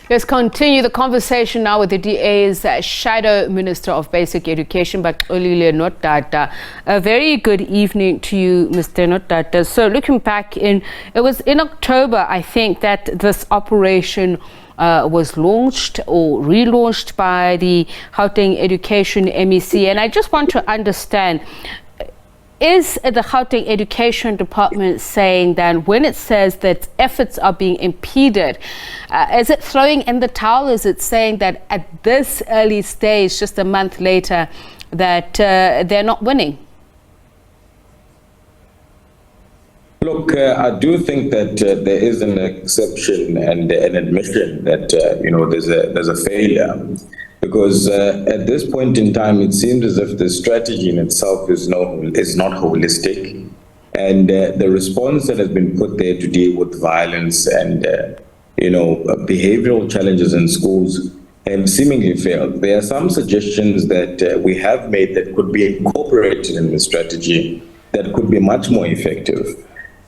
Let's continue the conversation now with the DA's Shadow Minister of Basic Education, Baxolile Nodada. A very good evening to you, Mr. Nodada. So looking back it was in October, I think, that this operation was launched or relaunched by the Gauteng Education MEC. And I just want to understand, is the Gauteng Education Department saying that when it says that efforts are being impeded, is it throwing in the towel? Is it saying that at this early stage, just a month later, that they're not winning? Look, I do think that there is an exception and an admission that there's a failure, because at this point in time it seems as if the strategy in itself is not holistic, and the response that has been put there to deal with violence and behavioral challenges in schools have seemingly failed. There are some suggestions that we have made that could be incorporated in the strategy that could be much more effective.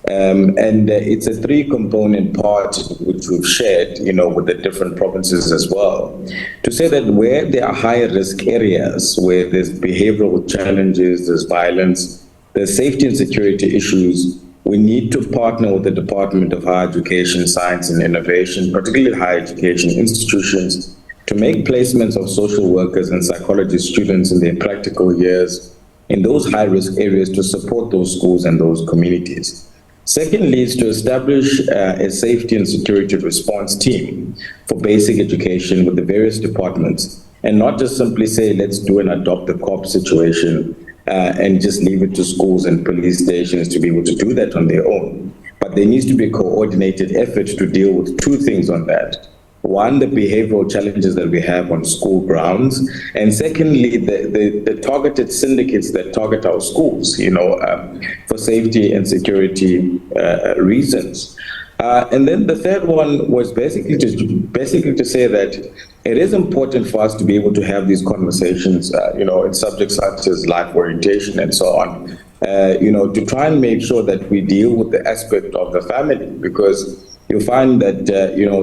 It's a three-component part which we've shared, with the different provinces as well, to say that where there are higher risk areas, where there's behavioral challenges, there's violence, there's safety and security issues, we need to partner with the Department of Higher Education, Science and Innovation, particularly higher education institutions, to make placements of social workers and psychology students in their practical years in those high-risk areas to support those schools and those communities. Secondly, is to establish a safety and security response team for basic education with the various departments, and not just simply say, let's do an adopt the cop situation and just leave it to schools and police stations to be able to do that on their own. But there needs to be a coordinated effort to deal with two things on that. One, the behavioral challenges that we have on school grounds, and secondly, the targeted syndicates that target our schools, for safety and security reasons. And then the third one was basically to say that it is important for us to be able to have these conversations, in subjects such as life orientation and so on, to try and make sure that we deal with the aspect of the family, because you find that,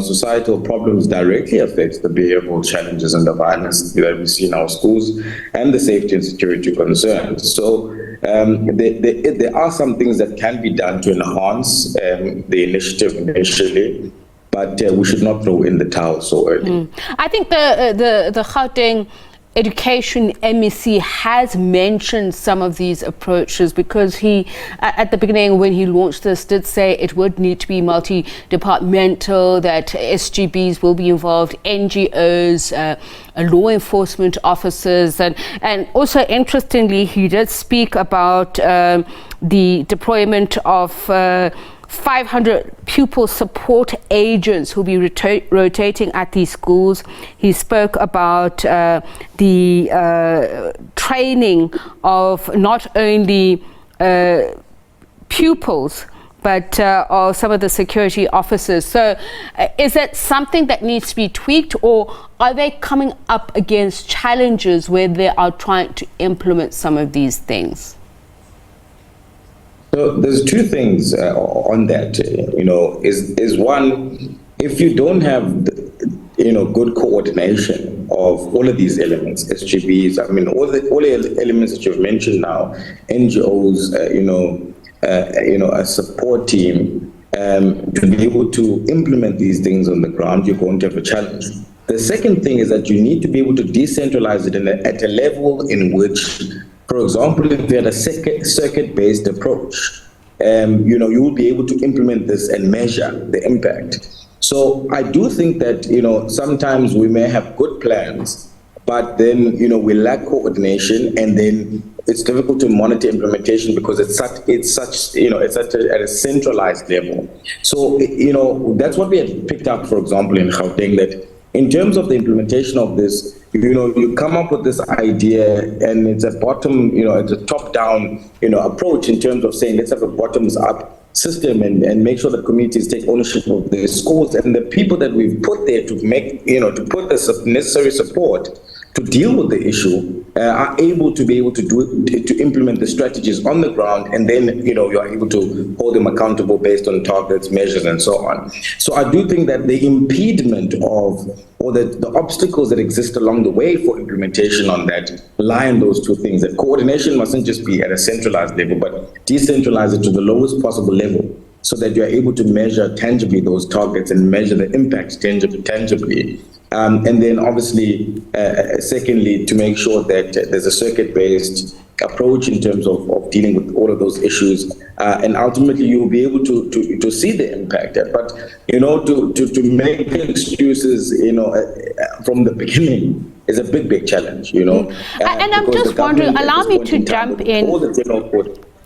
societal problems directly affect the behavioral challenges and the violence that we see in our schools and the safety and security concerns. So there are some things that can be done to enhance the initiative initially, but we should not throw in the towel so early. I think the Gauteng Education MEC has mentioned some of these approaches, because he, at the beginning when he launched this, did say it would need to be multi-departmental, that SGBs will be involved, NGOs, law enforcement officers, and also interestingly he did speak about the deployment of 500 pupil support agents who'll be rotating at these schools. He spoke about the training of not only pupils, but of some of the security officers. So is that something that needs to be tweaked, or are they coming up against challenges where they are trying to implement some of these things? So there's two things on that, is one, if you don't have, good coordination of all of these elements, SGBs, all the elements that you've mentioned now, NGOs, a support team, to be able to implement these things on the ground, you're going to have a challenge. The second thing is that you need to be able to decentralize it at a level in which, for example, if you had a circuit-based approach, you will be able to implement this and measure the impact. So I do think that, sometimes we may have good plans, but then, we lack coordination, and then it's difficult to monitor implementation because it's at a centralized level. So, that's what we had picked up, for example, in Gauteng, that in terms of the implementation of this, you come up with this idea, and it's a it's a top-down, approach in terms of saying, let's have a bottoms-up system and make sure that communities take ownership of their schools, and the people that we've put there to make, to put the necessary support to deal with the issue are able to to implement the strategies on the ground, and then you're able to hold them accountable based on targets, measures, and so on. So I do think that the impediment or the obstacles that exist along the way for implementation on that lie in those two things. That coordination mustn't just be at a centralized level, but decentralize it to the lowest possible level, so that you're able to measure tangibly those targets and measure the impacts tangibly. And then obviously, secondly, to make sure that there's a circuit-based approach in terms of dealing with all of those issues, and ultimately you will be able to see the impact. But to make excuses from the beginning is a big challenge. And I'm just wondering, allow me to jump in.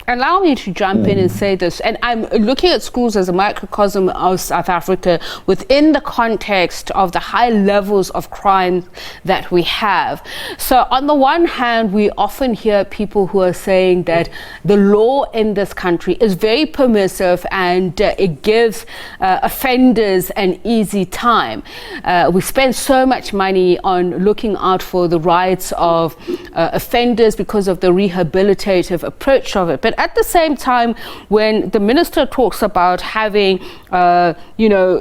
Allow me to jump in and say this, and I'm looking at schools as a microcosm of South Africa within the context of the high levels of crime that we have. So on the one hand, we often hear people who are saying that the law in this country is very permissive and it gives offenders an easy time. We spend so much money on looking out for the rights of offenders because of the rehabilitative approach of it. But at the same time, when the minister talks about having,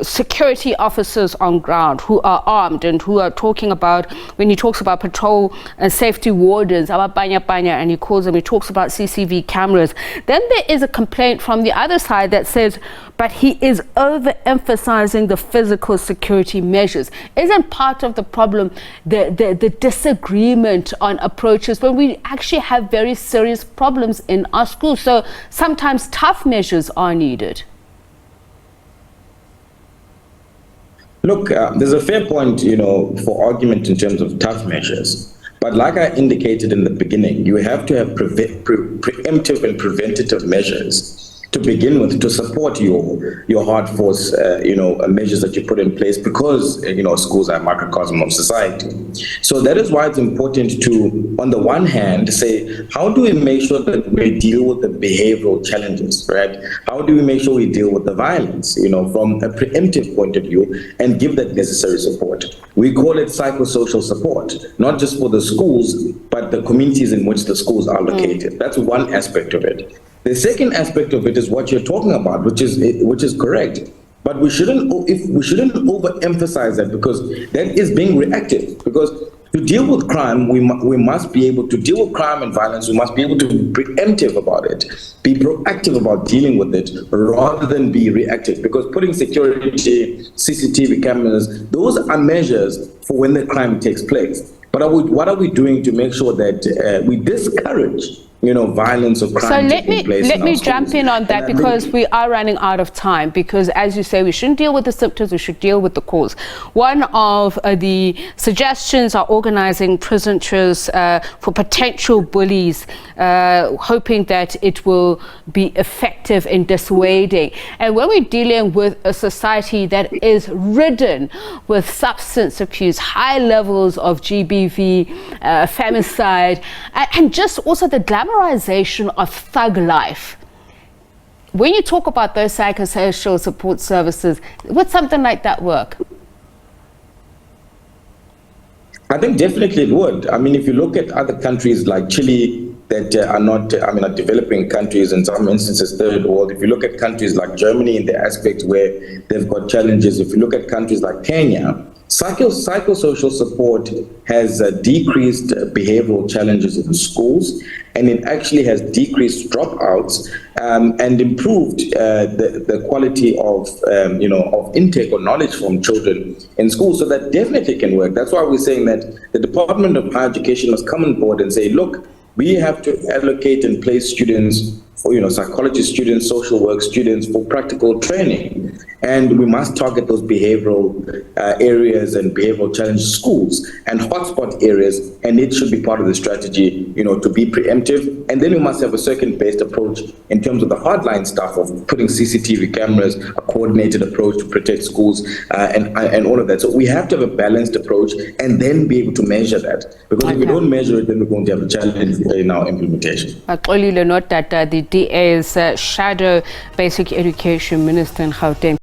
security officers on ground who are armed and who are talking about, when he talks about patrol and safety wardens, and he calls them, he talks about CCTV cameras, then there is a complaint from the other side that says, but he is overemphasizing the physical security measures. Isn't part of the problem the disagreement on approaches when we actually have very serious problems in our schools? So sometimes tough measures are needed. Look, there's a fair point, for argument in terms of tough measures. But like I indicated in the beginning, you have to have preemptive and preventative measures to begin with, to support your hard force, measures that you put in place, because schools are a microcosm of society. So that is why it's important to, on the one hand, say, how do we make sure that we deal with the behavioral challenges, right? How do we make sure we deal with the violence, from a preemptive point of view, and give that necessary support? We call it psychosocial support, not just for the schools, but the communities in which the schools are located. That's one aspect of it. The second aspect of it is what you're talking about, which is correct. But we shouldn't overemphasize that, because that is being reactive. Because to deal with crime, we must be able to deal with crime and violence. We must be able to be preemptive about it, be proactive about dealing with it, rather than be reactive. Because putting security, CCTV cameras, those are measures for when the crime takes place. But what are we doing to make sure that we discourage violence or crime taking place? So let me jump in on that, because we are running out of time. Because as you say, we shouldn't deal with the symptoms, we should deal with the cause. One of the suggestions are organizing prison tours for potential bullies, hoping that it will be effective in dissuading. And when we're dealing with a society that is ridden with substance abuse, high levels of GBV, femicide, and just also the glamorization of thug life. When you talk about those psychosocial support services, would something like that work? I think definitely it would. I mean, if you look at other countries like Chile that are developing countries, in some instances third world. If you look at countries like Germany in the aspect where they've got challenges, if you look at countries like Kenya, psychosocial support has decreased behavioral challenges in schools, and it actually has decreased dropouts and improved the quality of intake or knowledge from children in schools. So that definitely can work. That's why we're saying that the Department of Higher Education must come on board and say, look, we have to allocate and place students for, psychology students, social work students for practical training. And we must target those behavioral areas and behavioral challenge schools and hotspot areas. And it should be part of the strategy, to be preemptive. And then we must have a circuit-based approach in terms of the hardline stuff of putting CCTV cameras, a coordinated approach to protect schools, and all of that. So we have to have a balanced approach and then be able to measure that. Because if we don't measure it, then we're going to have a challenge in our implementation. Baxolile Nodada, the DA's Shadow Basic Education Minister in Gauteng.